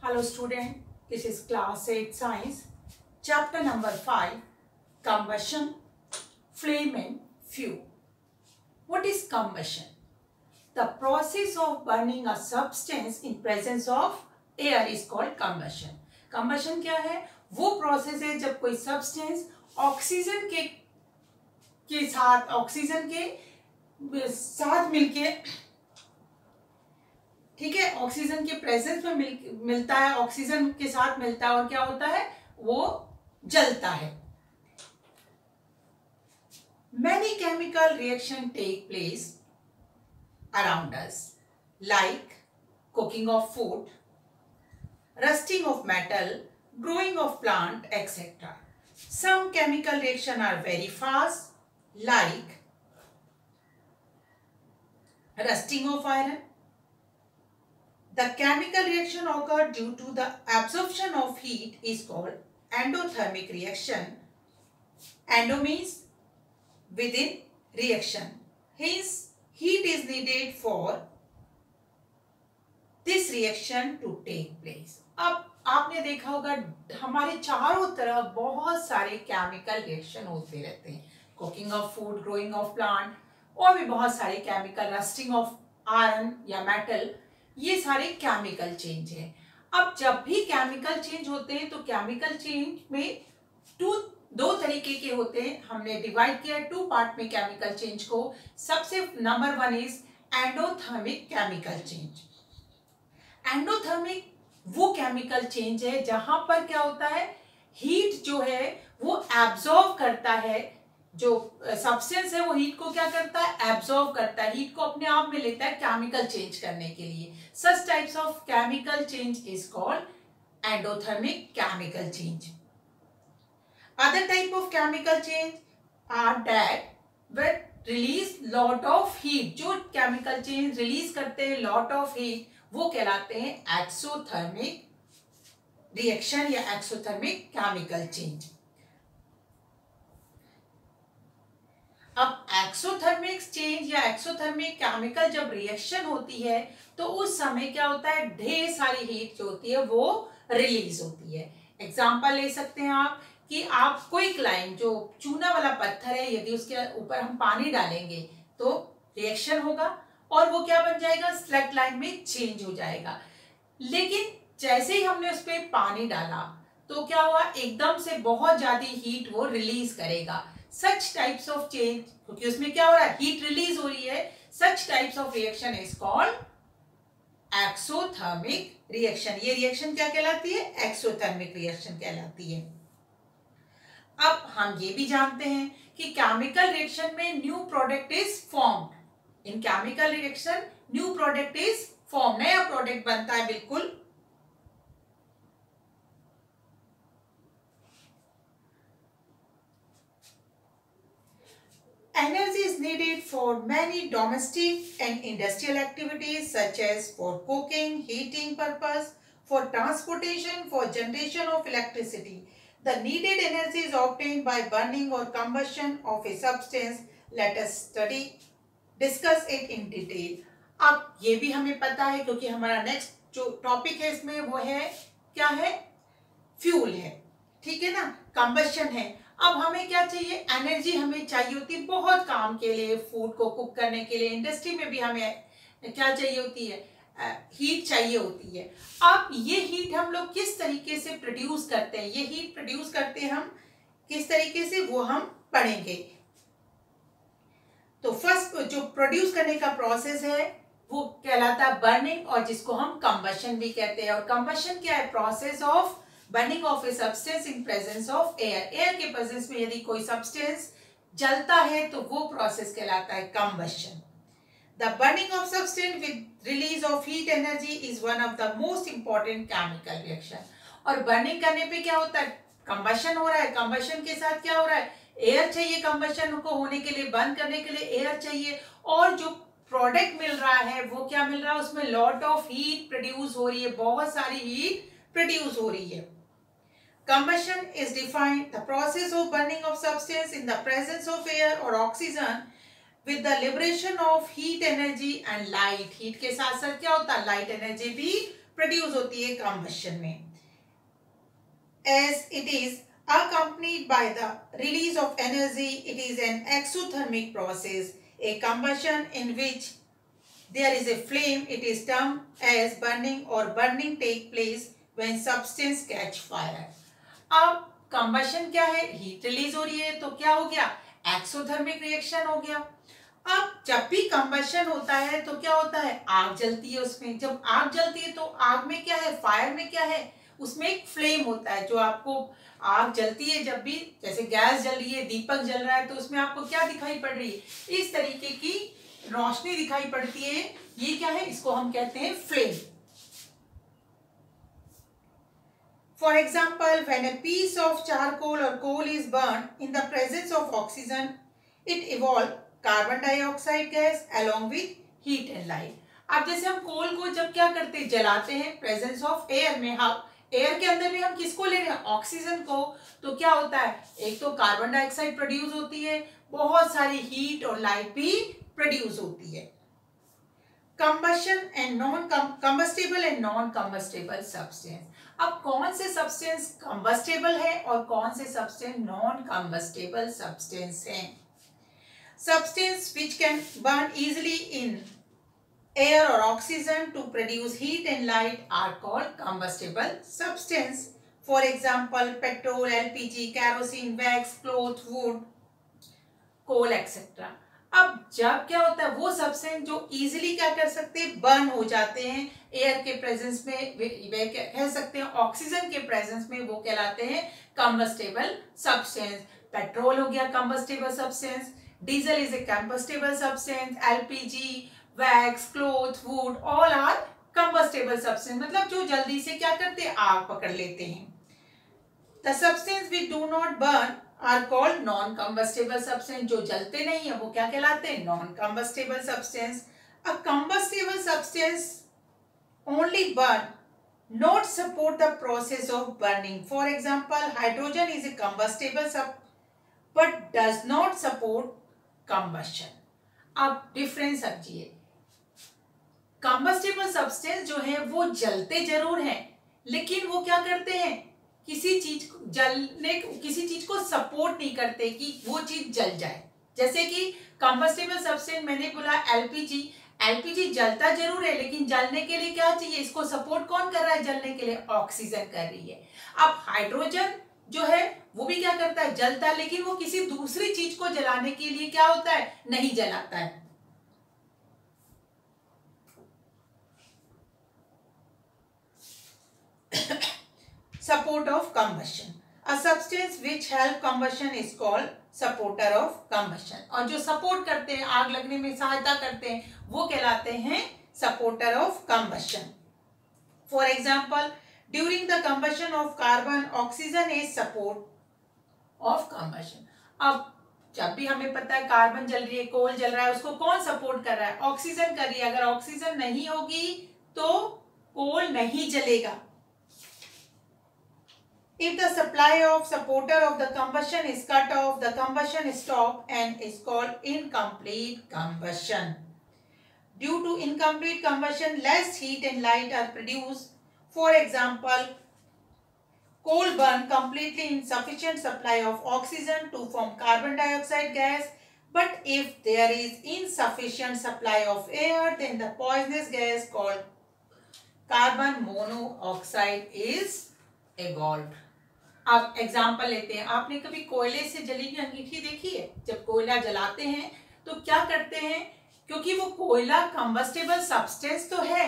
Hello student, this is class 8 science, chapter number 5, combustion, flame and fuel. What is combustion? The process of burning a substance in presence of air is called combustion. Combustion क्या है? वो process है जब कोई substance oxygen के साथ मिलके, ठीक है, ऑक्सीजन के प्रेजेंस में मिलता है, ऑक्सीजन के साथ मिलता है और क्या होता है, वो जलता है. Many chemical reaction take place around us, like cooking of food, rusting of metal, growing of plant, etc. Some chemical reaction are very fast, like rusting of iron. The chemical reaction occurs due to the absorption of heat is called endothermic reaction. Endo means within reaction. Hence, heat is needed for this reaction to take place. अब आपने देखा होगा हमारे चारों तरफ बहुत सारे chemical reaction होते रहते हैं. Cooking of food, growing of plant और भी बहुत सारे केमिकल, रस्टिंग ऑफ आयरन या मेटल, ये सारे केमिकल चेंज हैं. अब जब भी केमिकल चेंज होते हैं तो केमिकल चेंज में दो तरीके के होते हैं. हमने डिवाइड किया है 2 पार्ट में केमिकल चेंज को. सबसे number 1 is endothermic chemical change. Endothermic वो केमिकल चेंज है जहां पर क्या होता है, हीट जो है वो एब्जॉर्ब करता है. जो सब्सटेंस है वो हीट को क्या करता है, एब्जॉर्ब करता है, हीट को अपने आप में लेता है केमिकल चेंज करने के लिए. Such types of chemical change is called endothermic chemical change. Other type of chemical change are that which release lot of heat. जो केमिकल चेंज रिलीज करते हैं लॉट ऑफ हीट, वो कहलाते हैं एक्सोथर्मिक रिएक्शन या एक्सोथर्मिक केमिकल चेंज. अब exothermic change या exothermic chemical जब रिएक्शन होती है तो उस समय क्या होता है, ढेर सारी हीट जो होती है वो रिलीज होती है. एग्जांपल ले सकते हैं आप कि आप कोई क्लाइम, जो चूना वाला पत्थर है, यदि उसके ऊपर हम पानी डालेंगे तो रिएक्शन होगा और वो क्या बन जाएगा, स्लग लाइन में चेंज हो जाएगा. लेकिन जैसे ही हमने उस पर पानी डाला तो क्या हुआ, एकदम से बहुत ज्यादा हीट वो रिलीज करेगा. सच टाइप्स ऑफ चेंज, क्योंकि उसमें क्या हो रहा है, हीट रिलीज हो रही है. सच types of reaction is called exothermic reaction. ये रिएक्शन क्या कहलाती है, एक्सोथर्मिक रिएक्शन कहलाती है. अब हम ये भी जानते हैं कि केमिकल रिएक्शन में new product is formed. In chemical reaction new product is form, नया प्रोडक्ट बनता है. बिल्कुल energy is needed for many domestic and industrial activities such as for cooking, heating purpose, for transportation, for generation of electricity. The needed energy is obtained by burning or combustion of a substance. Let us discuss it in detail. अब ये भी हमें पता है क्योंकि हमारा next जो topic है इसमें वो है, क्या है, फ्यूल है. ठीक है ना, कंबशन है. अब हमें क्या चाहिए, एनर्जी हमें चाहिए होती है बहुत काम के लिए, फूड को कुक करने के लिए. इंडस्ट्री में भी हमें क्या चाहिए होती है, हीट चाहिए होती है. अब ये हीट हम लोग किस तरीके से प्रोड्यूस करते हैं, ये हीट प्रोड्यूस करते हैं हम किस तरीके से, वो हम पढ़ेंगे. तो फर्स्ट जो प्रोड्यूस करने का प्रोसेस है वो कहलाता है बर्निंग, और जिसको हम कंबशन भी कहते हैं. और कंबशन क्या है, process of burning of a substance in presence of air. Air के प्रेजेंस में यदि कोई सब्सटेंस जलता है तो वो प्रोसेस कहलाता है combustion. The burning of substance with release of heat energy is one of the most important chemical reaction. और बर्निंग करने पे क्या होता है, कंबशन हो रहा है. कंबशन के साथ क्या हो रहा है, एयर चाहिए. कंबशन को होने के लिए, बर्न करने के लिए एयर चाहिए. और जो प्रोडक्ट मिल रहा है वो क्या मिल रहा है, उसमें लॉट ऑफ हीट प्रोड्यूस हो रही है, बहुत सारी हीट प्रोड्यूस हो रही है. Combustion is defined the process of burning of substance in the presence of air or oxygen with the liberation of heat energy and light. heat के साथ साथ क्या होता है, light energy भी प्रोड्यूस होती है कंबशन में। As it is accompanied by the release of energy, it is an exothermic process, a combustion in which there is a flame. It is termed as burning, or burning take place when substance catch fire. अब combustion क्या है, heat release हो रही है, तो क्या हो गया, एक्सोथर्मिक रिएक्शन हो गया। अब जब भी कंबशन होता है तो क्या होता है, आग जलती है उसमें। जब आग जलती है तो आग में क्या है, फायर में क्या है, उसमें एक फ्लेम होता है। जो आपको आग जलती है, जब भी जैसे गैस जल रही है, दीपक जल रहा है, तो उसमें आपको क्या दिखाई पड़ रही है, इस तरीके की रोशनी दिखाई पड़ती है। ये क्या है, इसको हम कहते हैं flame. For example, when a piece of charcoal or coal is burned in the presence of oxygen, it evolves carbon dioxide gas along with heat and light. अब जैसे हम कोल को जब क्या करते हैं, जलाते हैं प्रेजेंस ऑफ एयर में, हम एयर के अंदर भी हम किसको ले रहे हैं, ऑक्सीजन को, तो क्या होता है, एक तो कार्बन डाइऑक्साइड प्रोड्यूस होती है, बहुत सारी हीट और लाइट भी प्रोड्यूस होती है। Combustion and non combustible and non combustible substance. अब कौन से सब्सटेंस कंबस्टेबल है और कौन से सब्सटेंस नॉन कंबस्टेबल सब्सटेंस हैं। Substance which can burn easily in air और oxygen to produce heat and light are called combustible substance. For example petrol, LPG, kerosene, wax, cloth, wood, coal etcetera. अब जब क्या होता है, वो substance जो easily क्या कर सकते हैं, बर्न हो जाते हैं एयर के प्रेजेंस में, वे कह सकते हैं ऑक्सीजन के प्रेजेंस में, वो कहलाते हैं कंबस्टेबल सब्सटेंस। पेट्रोल हो गया combustible substance, diesel is a combustible substance, LPG, wax, cloth, wood, all are combustible substance, मतलब जो जल्दी से क्या करते हैं, आग पकड़ लेते हैं। The substance which do not burn are called non combustible substance. जो जलते नहीं है वो क्या कहलाते हैं, non combustible substance. A combustible substance only burn, not support the process of burning. For example hydrogen is a combustible but does not support combustion. अब difference समझिए, कंबस्टेबल सब्सटेंस जो है वो जलते जरूर हैं, लेकिन वो क्या करते हैं, किसी चीज को सपोर्ट नहीं करते कि वो चीज जल जाए। जैसे कि कंबस्टेबल सब्सटेंस मैंने बोला एलपीजी जलता जरूर है, लेकिन जलने के लिए क्या चाहिए, इसको सपोर्ट कौन कर रहा है, जलने के लिए ऑक्सीजन कर रही है। अब हाइड्रोजन जो है वो भी क्या करता है, जलता है, लेकिन वो किसी दूसरी चीज को जलाने के लिए क्या होता है, नहीं जलाता है। Support of combustion. A substance which help combustion is called supporter of combustion. और जो सपोर्ट करते हैं, आग लगने में सहायता करते हैं, वो कहलाते हैं supporter of combustion. For example, during the combustion of carbon, oxygen is support of combustion. अब जब भी हमें पता है कार्बन जल रही है, कोल जल रहा है, उसको कौन सपोर्ट कर रहा है, ऑक्सीजन कर रही है। अगर ऑक्सीजन नहीं होगी तो कोल नहीं जलेगा। If the supply of supporter of the combustion is cut off, the combustion stops and is called incomplete combustion. Due to incomplete combustion, less heat and light are produced. For example, coal burn completely insufficient supply of oxygen to form carbon dioxide gas. But if there is insufficient supply of air, then the poisonous gas called carbon monoxide is evolved. अब example लेते हैं, आपने कभी कोयले से जली हुई अंगीठी देखी है? जब कोयला जलाते हैं तो क्या करते हैं, क्योंकि वो कोयला कंबस्टेबल सब्सटेंस तो है,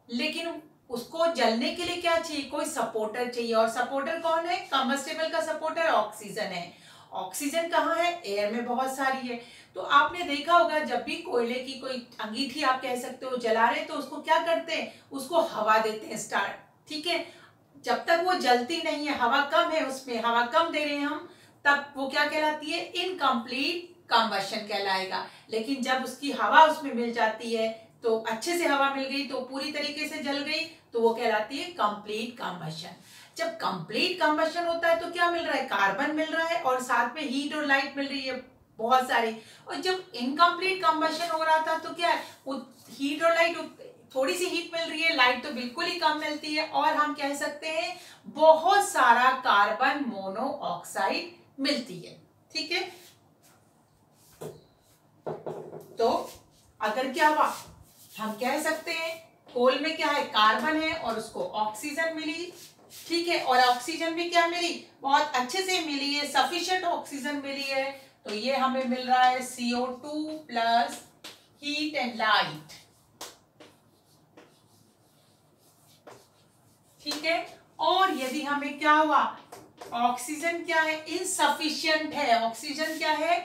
लेकिन उसको जलने के लिए क्या चाहिए, कोई सपोर्टर चाहिए। और सपोर्टर कौन है, कंबस्टेबल का सपोर्टर ऑक्सीजन है। ऑक्सीजन कहाँ है, एयर में बहुत सारी है। तो आपने देखा होगा जब भी कोयले की कोई अंगीठी आप कह सकते हो जला रहे, तो उसको क्या करते हैं, उसको हवा देते हैं स्टार्ट, ठीक है। जब तक वो जलती नहीं है, हवा कम है उसमें, हवा कम दे रहे हैं हम, तब वो क्या कहलाती है, इनकम्प्लीट कंबशन कहलाएगा। लेकिन जब उसकी हवा उसमें मिल जाती है, तो अच्छे से हवा मिल गई, तो पूरी तरीके से जल गई, तो वो कहलाती है कंप्लीट कंबशन। जब कंप्लीट कंबशन होता है तो क्या मिल रहा है, कार्बन मिल रहा है और साथ में हीट और लाइट मिल रही है बहुत सारी। और जब इनकम्प्लीट कंबशन हो रहा था तो क्या है, हीट और लाइट थोड़ी सी हीट मिल रही है, लाइट तो बिल्कुल ही कम मिलती है, और हम कह सकते हैं बहुत सारा कार्बन मोनोऑक्साइड मिलती है। ठीक है, तो अगर क्या हुआ, हम कह सकते हैं कोल में क्या है, कार्बन है और उसको ऑक्सीजन मिली। ठीक है, और ऑक्सीजन भी क्या मिली, बहुत अच्छे से मिली है, सफिशिएंट ऑक्सीजन मिली है। तो ये हमें मिल रहा है CO2 plus heat and light. ठीक है, और यदि हमें क्या हुआ, ऑक्सीजन क्या है, इनसफिशिएंट है। ऑक्सीजन क्या है,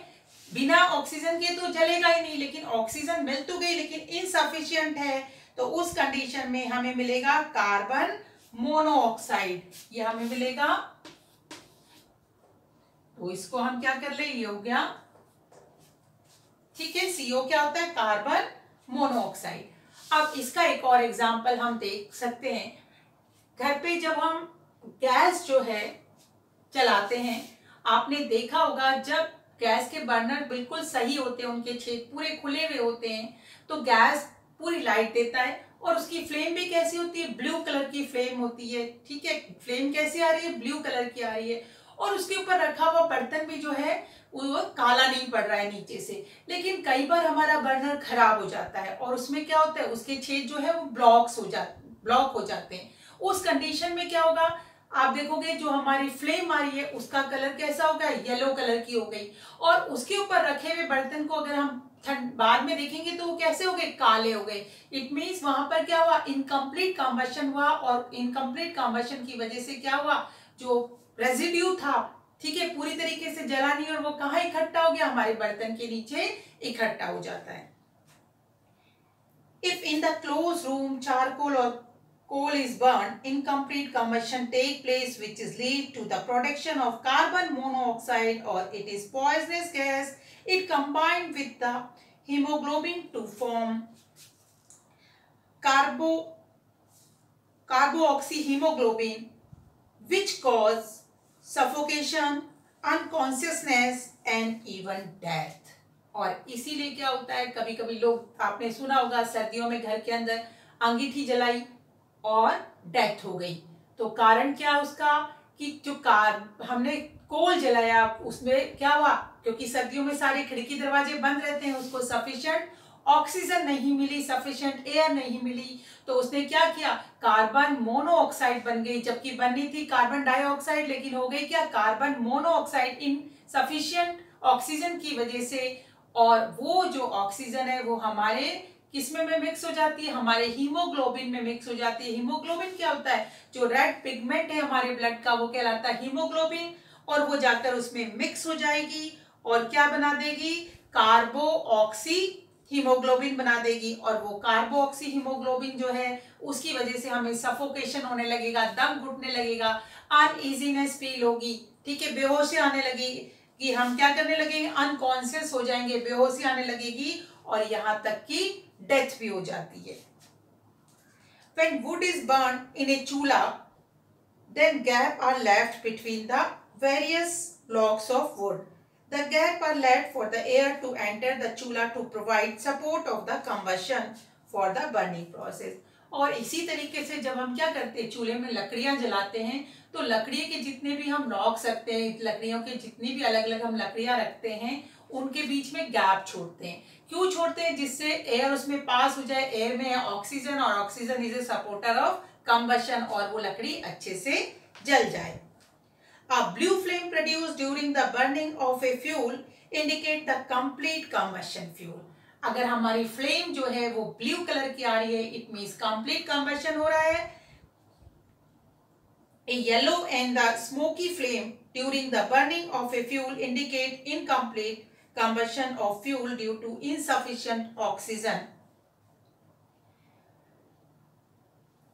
बिना ऑक्सीजन के तो जलेगा ही नहीं, लेकिन ऑक्सीजन मिल तो गई लेकिन इनसफिशिएंट है, तो उस कंडीशन में हमें मिलेगा कार्बन मोनोऑक्साइड, ये हमें मिलेगा। तो इसको हम क्या कर ले, ये हो गया। ठीक है, CO क्या होता है, कार्बन मोनोऑक्साइड। अब इसका एक और एग्जांपल हम देख सकते हैं। घर पे जब हम गैस जो है चलाते हैं, आपने देखा होगा जब गैस के बर्नर बिल्कुल सही होते हैं, उनके छेद पूरे खुले हुए होते हैं, तो गैस पूरी लाइट देता है, और उसकी फ्लेम भी कैसी होती है, ब्लू कलर की फ्लेम होती है। ठीक है, फ्लेम कैसी आ रही है, ब्लू कलर की आ रही है, और उसके ऊपर रखा हुआ बर्तन भी जो है वो काला नहीं पड़ रहा है नीचे से। लेकिन कई बार हमारा बर्नर खराब हो जाता है, और उसमें क्या होता है, उसके छेद जो है वो ब्लॉक हो जाते हैं। उस कंडीशन में क्या होगा, आप देखोगे जो हमारी फ्लेम आ रही है उसका कलर कैसा होगा, येलो कलर की हो गई, और उसके ऊपर रखे हुए बर्तन को अगर हम बाद में देखेंगे तो वो कैसे हो गए, काले हो गए। इट मीन्स वहां पर क्या हुआ, इनकम्प्लीट कंबशन हुआ, और इनकम्प्लीट कंबशन की वजह से क्या हुआ, जो रेजिड्यू था, ठीक है, पूरी तरीके से जला नहीं, और वो कहाँ इकट्ठा हो गया, हमारे बर्तन के नीचे इकट्ठा हो जाता है। If in the close room charcoal और coal is burned, incomplete combustion take place, which is lead to the production of carbon monoxide, or it is poisonous gas. It combined with the hemoglobin to form carboxyhemoglobin, which cause suffocation, unconsciousness and even death. और इसीलिए क्या होता है, कभी कभी लोग, आपने सुना होगा सर्दियों में घर के अंदर अंगीठी जलाई और डेथ हो गई। तो कारण क्या उसका, कि जो हमने कोल जलाया उसमें क्या हुआ, क्योंकि सर्दियों में सारे खिड़की दरवाजे बंद रहते हैं, उसको सफिशिएंट ऑक्सीजन नहीं मिली, सफिशिएंट एयर नहीं मिली, तो उसने क्या किया, कार्बन मोनोऑक्साइड बन गई, जबकि बननी थी कार्बन डाइऑक्साइड, लेकिन हो गई क्या, कार्बन मोनोऑक्साइड, इन सफिशिएंट ऑक्सीजन की वजह से। और वो जो ऑक्सीजन है वो हमारे किसमें में मिक्स हो जाती है, हमारे हीमोग्लोबिन में मिक्स हो जाती है। हीमोग्लोबिन क्या होता है, जो रेड पिगमेंट है हमारे ब्लड का, वो कहलाता है हीमोग्लोबिन, और वो जाकर उसमें मिक्स हो जाएगी और क्या बना देगी, कार्बो ऑक्सी हीमोग्लोबिन बना देगी। और वो कार्बो ऑक्सी हीमोग्लोबिन जो है उसकी वजह से हमें सफोकेशन होने लगेगा, दम घुटने लगेगा, अनइजीनेस फील होगी, ठीक है, बेहोशी आने लगेगी, कि हम क्या करने लगेंगे, अनकॉन्शियस हो जाएंगे, बेहोशी आने लगेगी, और यहां तक कि डेथ भी हो जाती है। When wood is burned in a chula, then gap are left between the various blocks of wood. The gap are left for the air to enter the chula to provide support of the combustion for the burning process. और इसी तरीके से जब हम क्या करते हैं, चूल्हे में लकड़ियां जलाते हैं, तो लकड़ी के जितने भी हम नॉक्स रखते हैं, लकड़ियों के जितनी भी अलग अलग हम लकड़ियां रखते हैं, उनके बीच में गैप छोड़ते हैं। क्यों छोड़ते हैं, जिससे एयर उसमें पास हो जाए, एयर में है ऑक्सीजन, और oxygen is a supporter of combustion, और वो लकड़ी अच्छे से जल जाए। A blue flame produced during the burning of a fuel indicate the complete combustion fuel. अगर हमारी फ्लेम जो है वो ब्लू कलर की आ रही है, इट मीन्स कंप्लीट कंबशन हो रहा है। A yellow and the smoky flame during the burning of a fuel indicate incomplete combustion of fuel due to insufficient oxygen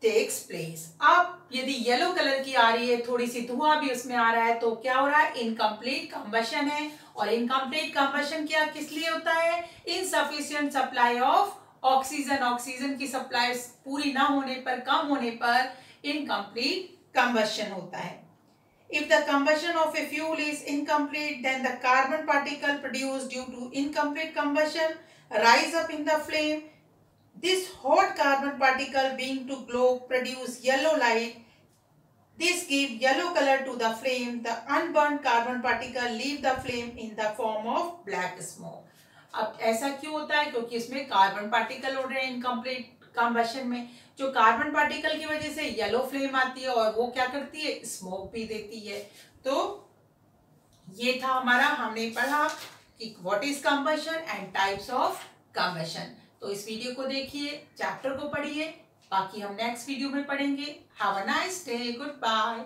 takes place. अब यदि येलो कलर की आ रही है, थोड़ी सी धुआं भी उसमें आ रहा है, तो क्या हो रहा है, इनकम्प्लीट कंबशन है। और इनकम्प्लीट कंबशन क्या किस लिए होता है, insufficient supply of oxygen, oxygen की सप्लाई पूरी ना होने पर, कम होने पर इनकम्प्लीट कंबशन होता है। If the combustion of a fuel is incomplete, then the carbon particle produced due to incomplete combustion rise up in the flame. This hot carbon particle being to glow produce yellow light. This give yellow color to the flame. The unburned carbon particle leave the flame in the form of black smoke. अब ऐसा क्यों होता है? क्योंकि इसमें carbon particle उड़ रहे हैं इनकम्प्लीट कंबशन में, जो कार्बन पार्टिकल की वजह से येलो फ्लेम आती है और वो क्या करती है? स्मोक भी देती है। तो ये था हमारा, हमने पढ़ा कि what is combustion and types of combustion. तो इस वीडियो को देखिए, चैप्टर को पढ़िए, बाकी हम नेक्स्ट वीडियो में पढ़ेंगे। Have a nice day, good bye.